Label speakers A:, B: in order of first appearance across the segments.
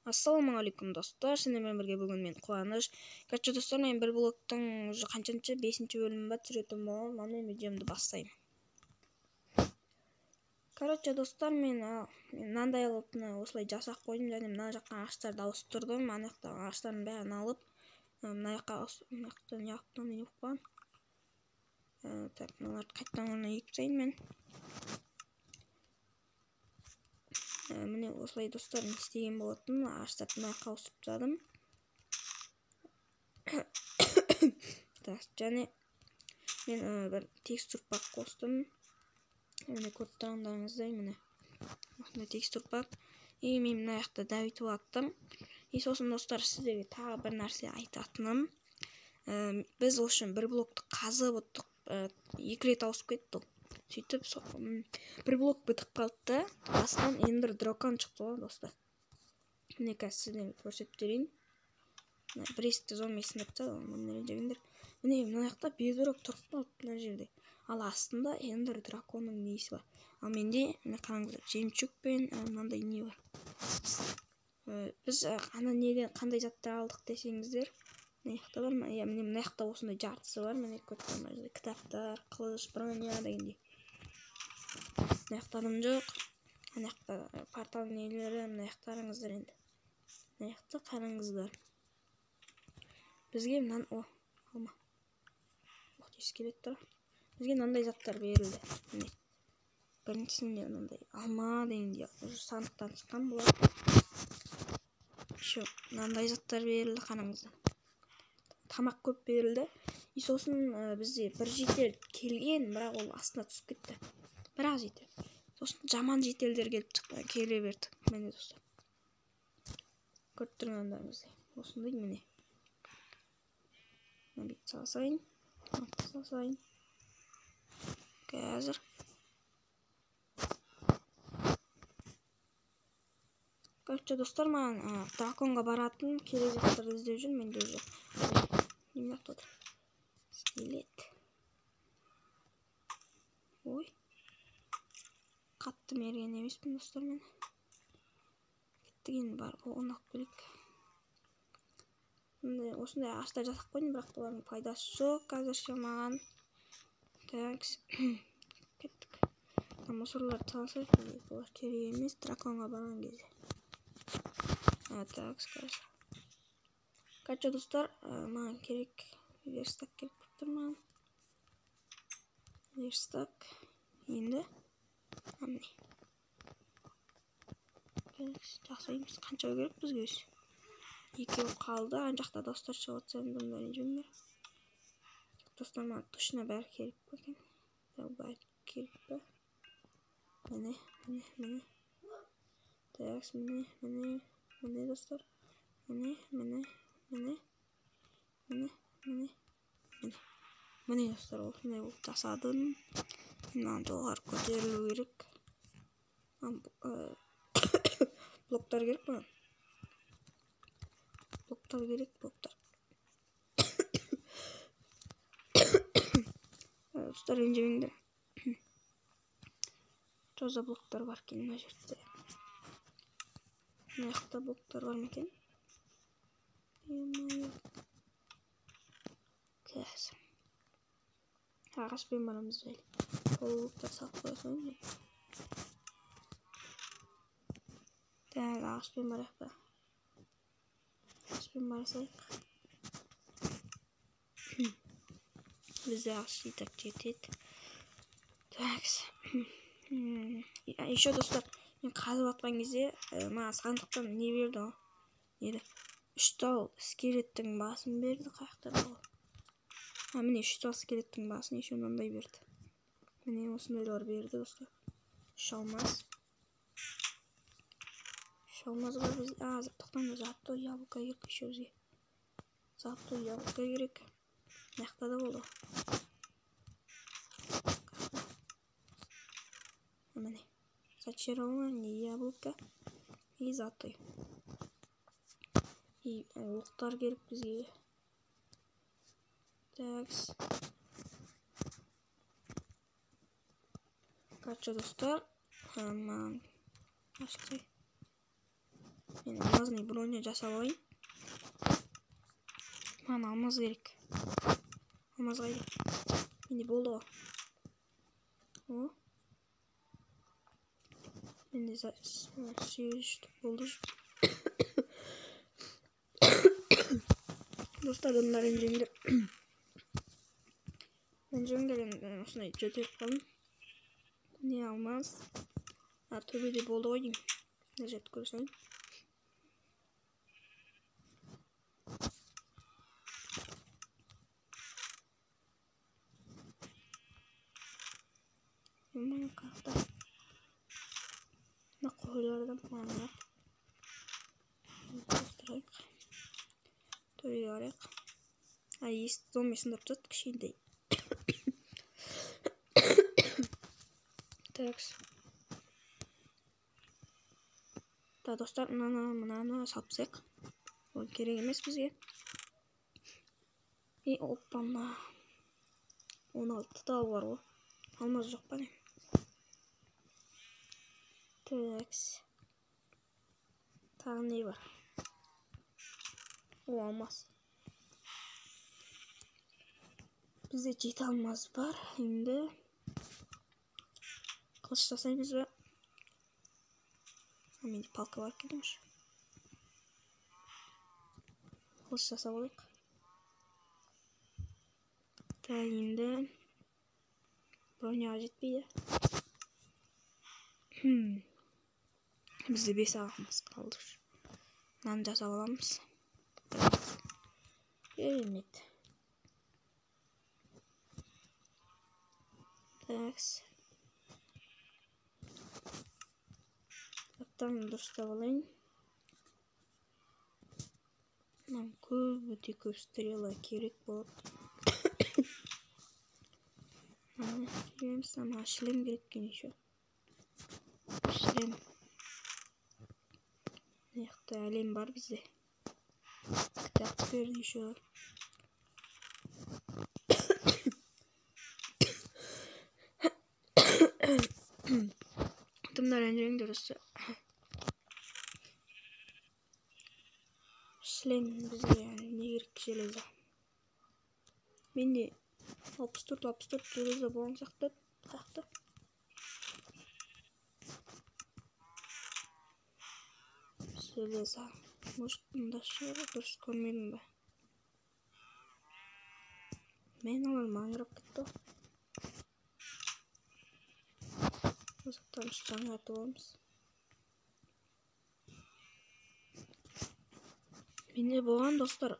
A: Ассалаумағалейкум достар, сіздермен бірге бүгін мен Қуаныш. Короче достар, мен бір блогтың уже қаншаншы 5-ші бөлімі бар түсіретін боламын. Мана видеомды бастаймын. Короче достар, мен мынандай алып осылай жасап қойдым, және мына жаққа ағаштарды ауыстырдым. Ана жақтағы ағаштардың бәрін алып, мына жаққа ауыстырдым. Так, мыналарды қайтадан орнына егіп тастайын мен. Міне осылай достар, не істеген болатын, ағаштарды мына жаққа ауыстырып тастадым. Так, және мен бір текстур пак қостым. Міне көріп тұрғандарыңыздай, міне осындай текстур пак. И мен мына жақта давитіп аттым. И сосын достар, сіздерге тағы бір нәрсе айтатыным. Біз үшін бір блокты қазып оттық, 2 рет ауысып кетті. Сөйтіп, бір блок бітіп қалды, астан Ender Dragon шықты ғой достар. Міне қазір сіздерге көрсетіп берейін. Бір есікті зомби сындырып тастады, міне мына жақта Bedrock тұрып қалды мына жерде. Ал астында Ender Dragonның несі бар. Ал менде міне қараңыздар, жемшік пен мынандай не бар. Біз ана неден қандай заттар алдық десеңіздер, мына жақта бар ма? Міне мына жақта осындай жартысы бар. Міне көріп кітаптар, қылыш, броня дегендей. Мына жақтарым жоқ. Мына жақта портал нелері, мына жақта қараңыздар енді. Мына жақта қараңыздар. Бізге мынан алма. Скелет тұр. Бізге мынандай заттар берілді. Міне. Біріншісінде мынандай алма дегенде сандықтан шыққан болады. Еще мынандай заттар берілді, қараңыздар. Тамақ көп берілді. И сосын бізде бір жетел келген, бірақ ол астына түсіп кетті. Бірақ жетел. Сосын жаман жетелдер келе берді. Міне достар. Көріп тұрғандарыңыздай. Осындай міне. Бет салсайын. Қазір. Короче достар, маған драконға баратын керек заттарды іздеп жүр. Менде уже неме отыр. Скелет. Ой. Қатты мерген емеспін достар мен. Кеттіген бар. Оны алып келейік. Осындай ағаштар жасап қойдым, бірақ олардың пайдасы жоқ қазірше маған. Так, кеттік. Мусорларды салсақ, олар керек емес драконға барған кезде. Так, скажем. Короче достар, маған керек верстак керек болып тұр маған. Верстак. Енді міне. Жасаймыз. Қанша керек бізге өзі? 2 болып қалды. Ан жақта достар шығып отса, бұнда ренжімдер. Достар, маған точно бәрі керек пе екен? Бәрі керек пе? Міне. Так, міне достар. Міне достар, осындай болып жасадым. Мынаны жоғары көтерілу керек. Блоктар керек пе? Блоктар. Достар, ренжімеңдер. Жаза блоктар бар екен мына жерде. Мына жақта блоктар бар ма екен? Қазір. Ағашпен барамыз жайлы. Ол блоктар салып қойсайын. Так, ағашпен барайық та. Ағашпен барсайық. Бізде ағаш жетеді. Так. Еще достар, мен қазып атқан кезде маған сандықтан не берді ғой? 3 тал скелеттің басын берді. Қаяқтар ол? Міне 3 тал скелеттің басын еще мынандай берді. Міне осындайлар берді достар. 3 алмаз. 3 алмаз бар бізде. Тоқтаңда золотой яблоко керек еще бізге. Золотой яблоко керек. Мына жақта да болды. Міне. Зачарованное яблоко и золотой. И оқтар керек бізге. Так. Короче достар, маған аштай. Men алмазный броня жасап алайын. Мана алмаз керек. Алмаз қайда? Менде болды ғой. О. Менде 8 штук болды. Достар, onlar ренжіңдер. Ренжіңдер, осындай жөтеліп қалдым. Не алмаз? Төбеде болды ғой деймін. Нәжет көрсең. Мына қақта. Мына қойлардан маңырап. Төбеге қарайық. Есті зомбесін тұрып тұт, кішкентай. Такс. Достар, мынаны сапсақ. Ол керек емес бізге. Оппана. 16 тал бар ғой. Алмаз жоқ па не? Такс. Тағы не бар? О, алмаз. Бізде 7 алмаз бар. Енді қылыш жасаймыз ба? Менде палка бар келіңізші. Қылыш жасап алайық. Енді броняға жетпейді. Бізде 5 ағымыз қалды. Мынаны жасап аламыз. Керемет. Такс. Аттан дұрыстап алайын. Мынан өте көп стрела керек болады. Шлем, шлем керек екен еще. Шлем. Мынақты әлем бар бізде. Кітап берді еще. Тымдар әнжеңдер осы. Шлем бізге не керек железо. Менде 64 железо болған сияқты. Железо. Может, мында шығар, дұрыс көрмедім бе? Мен алар маңырап кетті. Осықтан жаңартып аламыз. Менде болған достар.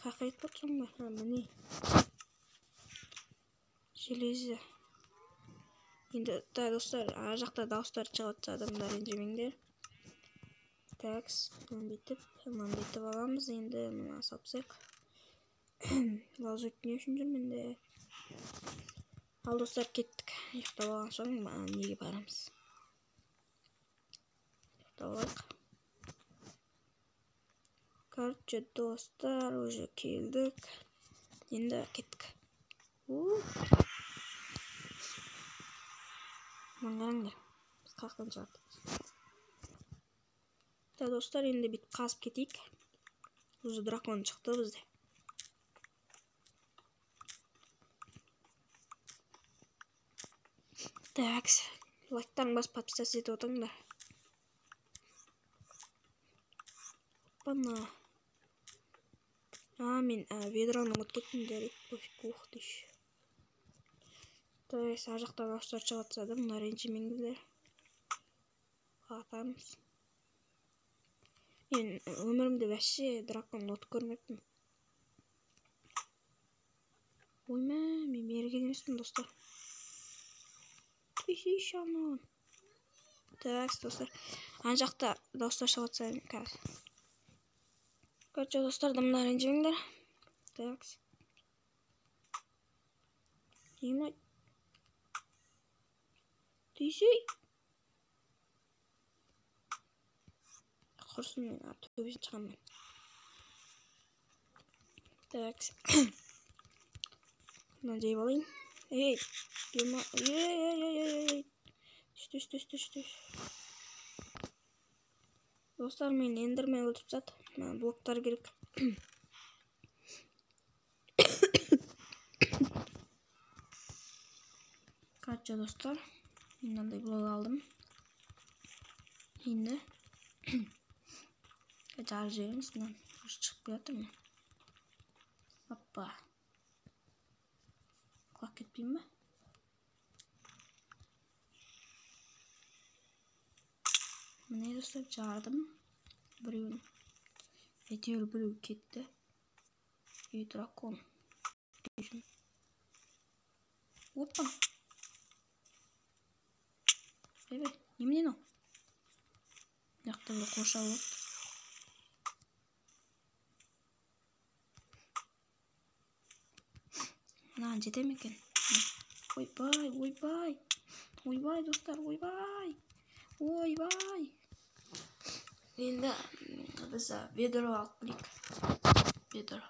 A: Қақайып отырсың ба? Міне. Железо. Енді достар, жақта дауыстар шығып жатса адамдар ренжімеңдер. Такс, мынаны бүйтіп аламыз. Енді мына сапсақ. Лаузық не үшін жүр менде? Ал достар, кеттік. Ұйықтап алған соң неге барамыз? Ұйықтап алайық. Короче, достар, уже келдік. Енді кеттік. Маңғарыңдар. Біз қақтан шығардық. Достар, енді бит қазып кетейік. Уже дракон шықты бізде. Такс, лайктарын басып подписаться етіп отырыңдар. Опана. Мен ведроны ұмытып кеттім дәрет. Ух ты. Такс, жақта дауыстар шығып жатса да, мына ренжімеңдер. Қатамыз. Мен өмірімде вообще дракон от көрмеппін. Ойма, мен мерген емеспін достар. Түйсей шанон. Такс, достар. Ан жақта дауыстар шығып жатса қазір. Короче, достар, мына ренжімеңдер. Такс. Емай. Түйсей. Құрсын мен төбесін шығамын. Такс. Мына жайып алайын. Ей, дема. Ей. Түш. Dostlar meni enderman öldürüp жатты. Мына блоктар керек. Kaçça dostlar. Mындай блок aldım. Şimdi jarı жерimiz мындан çıkıp жатыр mı? Hoppa. Kulak ketpeyim mi? Mine dostlar jardım. Bireuni. Әйтеуір біреу кетті. Дракон. Опа. Ой, немене мынау? Мынаяқта бір қоршау болды. Мынаған жете ме екен? Ойбай, ойбай. Ойбай достар, ойбай. Ойбай. Енді біз ведро алып келейік. Ведро.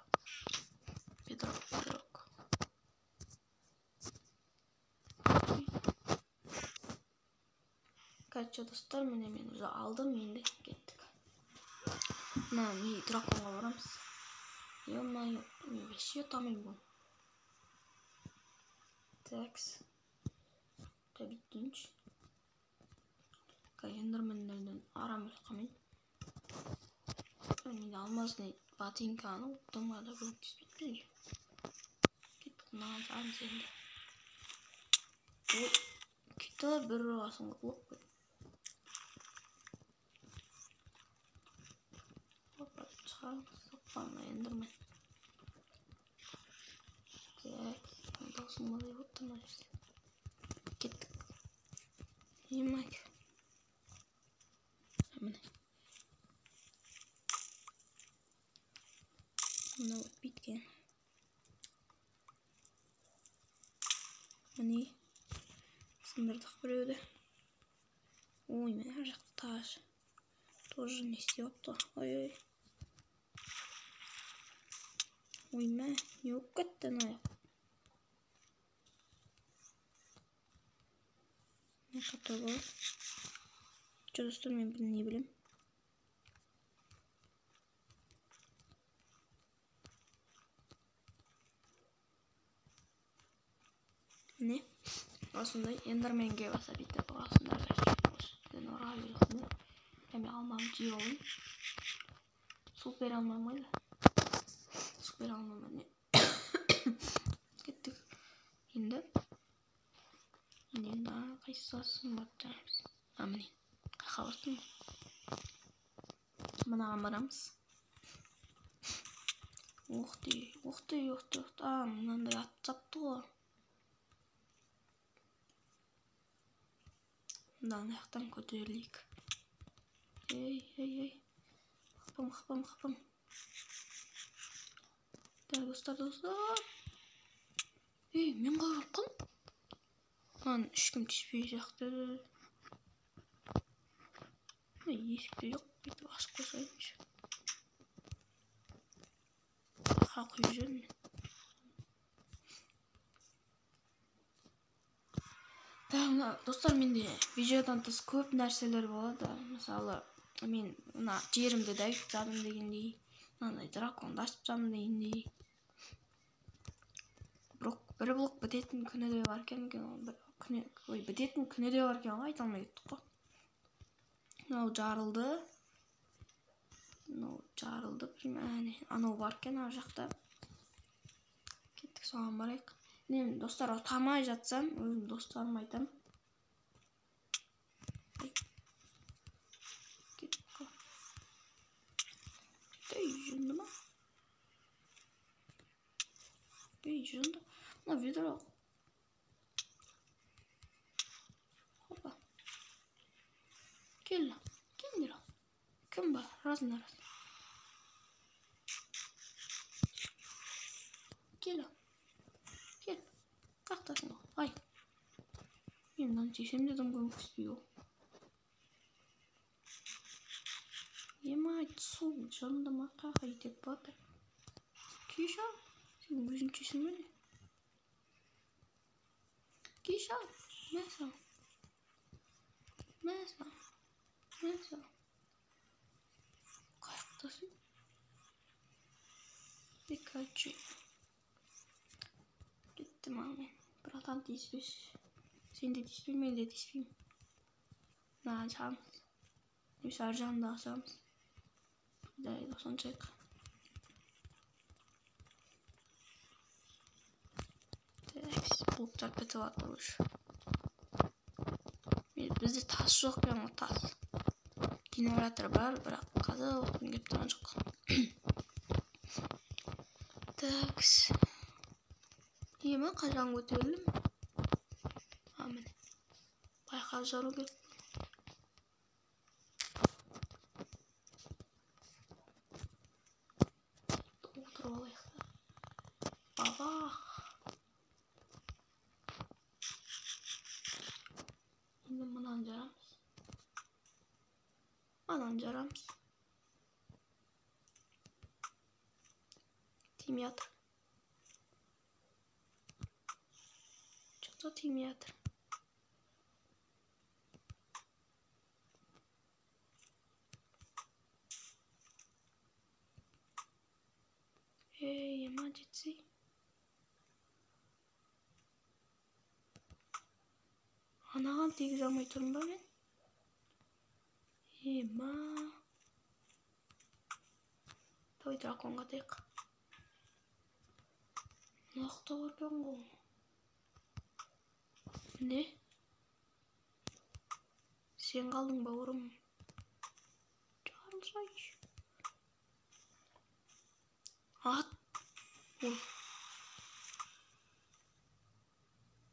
A: Kaçça dostlar, мен уже алдым, енді кеттік. Мына не драконға барамыз. Ё-моё, мен вообще танымаймын бұны. Такс. Табиттінші. Эндермендерден арамыз қалмайды. Мен алмазный ботинканы оптымға да көп түспейді. Кеттік мынаған жарымыз енді. Ой, кетті бір асыңғы блок қой. Опа, соқпаны эндермен. Так, даусыңғадай оттырма жерсе. Кеттік. Емайк. Міне. Мына өтпейткен. Міне. Сындырдық біреуді. Ой, мен ар жақта таж. Тоже не істепті. Ой-ой. Ой, мә, не өп кетті аяқ. Ne kadar var? Dostlar ben bunu ne bileyim. Ne? Aslında Enderman'e basa bitti. Aslında arkadaşlar. Ben oraya veriyorum. Hemen almam diyorum. Süper almam öyle. Süper almam öyle. Gittik. Şimdi. Şimdi daha kıssasın bakacağız. Amine. Kalktın mı? Bana amarams. Ухты. Мынандай ат чапты ғой. Мынаны аяқтан көтерелейік. Ей. Қыпым. Так, достар. Ей, мен қалып қалдым. Lan ешкім түспей жақты. Есікте жоқ. Бүйтіп ашып қойсайыншы. Қақи жүрмін. Достар, менде видеодан тыс көп нәрселер болады. Мысалы, мен мына жерімді дайып жадым дегендей, мынандай драконды ашып жадым дегендей. Бір блок бітетін күні де бар екен, бітетін күні де бар екен, айта алмай кеттік қой. Мынау жарылды. Анау бар екен ар жақта. Кеттік, соған барайық. Мен достар тамай жатсам, өзім достарыма айтам. Кеттік қой. Жынды ма? Жынды. Мына ведро. Hoppa. Killa. Kim var? Kim var? Razın. Killa. Gel. Kalktasın o. Ay. Yeniden çeşim dedim koymak istiyor. Yemek su. Canında makaka yiyip bakır. Kişa. Senin gözün çeşim öyle. Kişa. Mesela. Tasın. Birkaç. Gittim abi. Buradan dispiş. Seni de dispiyim, beni de dispiyim. Ne yapacağım? Bir saracağım da alacağım. Bir de son çek. Bulutlar kötü varmış. Bizde tas yok ya, o tas. Generator var, bırak kaza olsun gibi tanıcık. Taks. İyi mi? Kaçan götürelim. Amin. Bayağı zor gibi. Oturalım. Baba. Şimdi bunu ancarams. Ancarams. Timyat. Çok timyat. Emergency. Ana tigre moyturun ben. Ema. Tabii drakonga tek. Nokta var ben bu. Ne? Sen kaldın bavrum. Çağrılsay. At.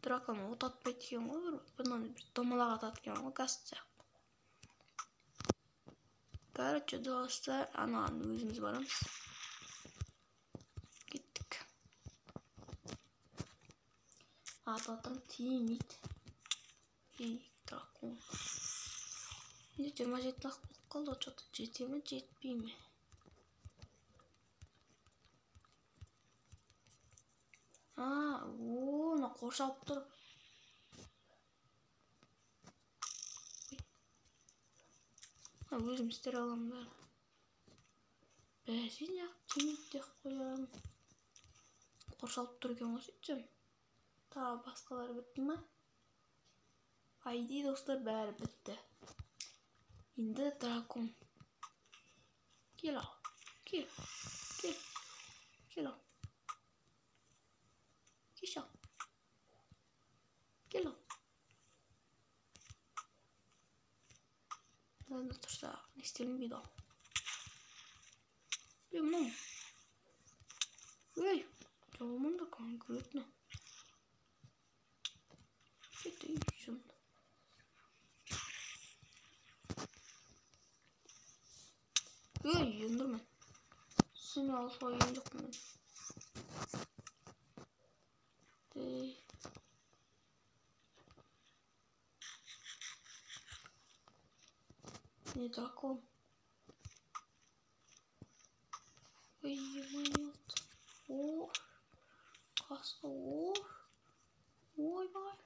A: Drakon ot atpay diyen olur. Bundan bir domalağa atken o kasacak. Короче, dostlar, ana özümüz varımız. Gittik. Atladım timit. Drakon. Şimdi 27 lak kaldı, çok ciddi mi ciddi mi? Ne koşup dur. Özüm ister alamlar. Besin ya, timit de koyalım. Koşup dururken olsun. Daha başkaları bitti mi? Haydi dostlar, bari bitti. Şimdi drakon. Gel al. Gel. Gel. Gel al. Gel al. Gel al. Ben de tursa istedim bir daha. Bilmem. Hey. Tamam da kanka etme. Kötü işim. Hey, yandırma. Seni alfa yenecek mi? Ne drakon? Hey, manyak. Oh. Kasta oh. Oy vay.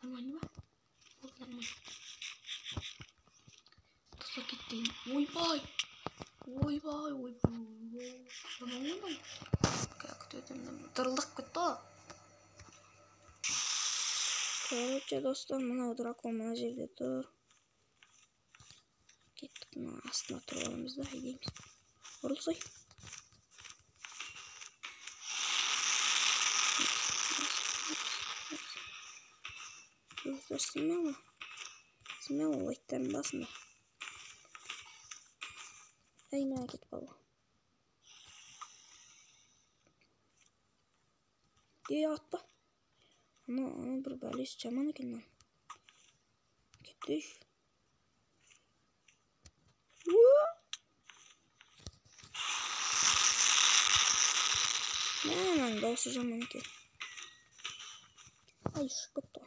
A: Nормально mı? Вот нормально. Kısa gittin. Oy vay. Oy vay. Oy vay. Tamam mı? Kayak dedim. Dırıldık gitti o. Короче, dostlar, mana drakon mana жерде dur. Kettik, mana астына тұрып аламыз да, айдаймыз. Орылсай. Dostlar, смело лайктарын басыңдар. Aynen git baba. Diye atla. Ana bir baliz çaman ekin lan. Gittik. Hemen dolaşacağım ben ki. Ay şıkkıttı.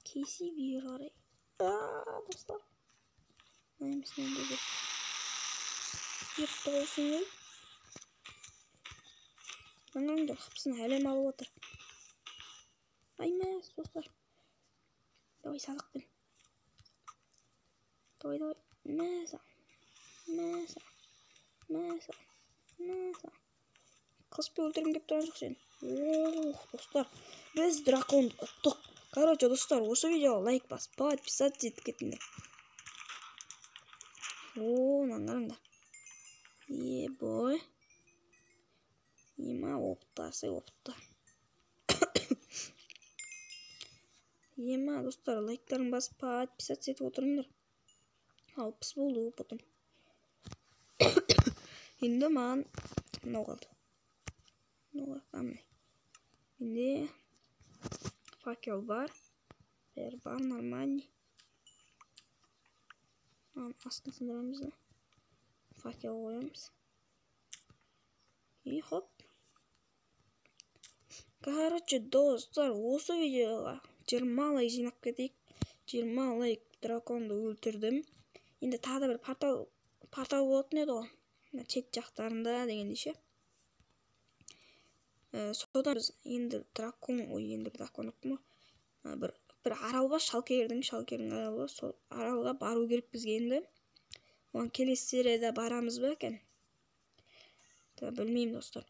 A: Kesi bir araya. Dostlar. Neymiş ne dedi? Ертті болсын ғой. Маңаңдар қапсын әлем алып отыр. Аймас, достар. Давай садықпен. Давай. Мәса. Қыспен өлтіргім кеп тұрған жоқ сен. Достар, біз драконды ұттық. Короче, достар, осы видеоға лайк басып, подписаться етіп кетіңдер. Мынаны қараңдар. Ебой. Ема опытасы опытты. Ема, достар, лайктарын басып, подписаться етіп отырыңдар. 60 болды опытым. Енді маған мынау қалды. Менде факел бар. Бәрі бар, нормальный. Астын сындырамыз да. Факел қоямыз. И хоп. Короче, достар, осы видеоға 20 лайк жинап кетейік. 20 лайк драконды өлтірдім. Енді тағы бір портал болатын еді ғой. Чет жақтарында дегенде ше. Содан біз енді дракон ұқтым. Бір арал бар, шалкердің аралы. Сол аралға бару керек бізге енді. Оған келесі серияда барамыз ба екен? Білмеймін, достар.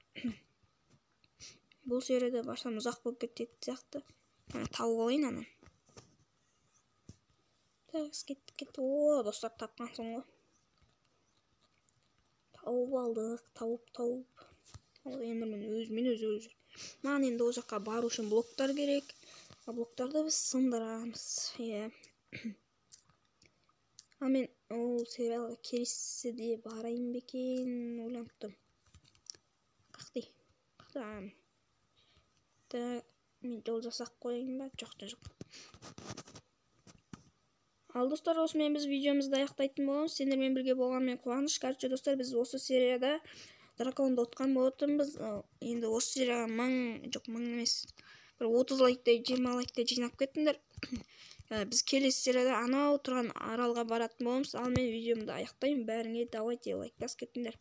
A: Бұл серияда барсам ұзақ болып кететін сияқты. Тауып алайын ана. Кетті. Достар, тапқансың ғой. Тауып алдық, тауып. Енді мен өзімен өзі өліп жүр. Маған енді ол жаққа бару үшін блоктар керек. Блоктарды біз сындырамыз. Мен ол сериалға келесі де барайын бекен ойланып тұрмын. Қақтай. Мен жол жасақ қойайын ба? Жоқ. Ал достар, осымен біз видеомызды аяқтайтын боламыз. Сендермен бірге болғанмен қуаныш. Короче, достар, біз осы серияда драконды ұтқан болатынбыз. Енді осы серияға 1000 емес, бір 30 лайктай, 20 лайктай жинап кеттіңдер. Біз келесі серияда анау тұрған аралға баратын боламыз. Ал мен видеомды аяқтаймын. Бәріңе давайте лайк басып кетіңдер.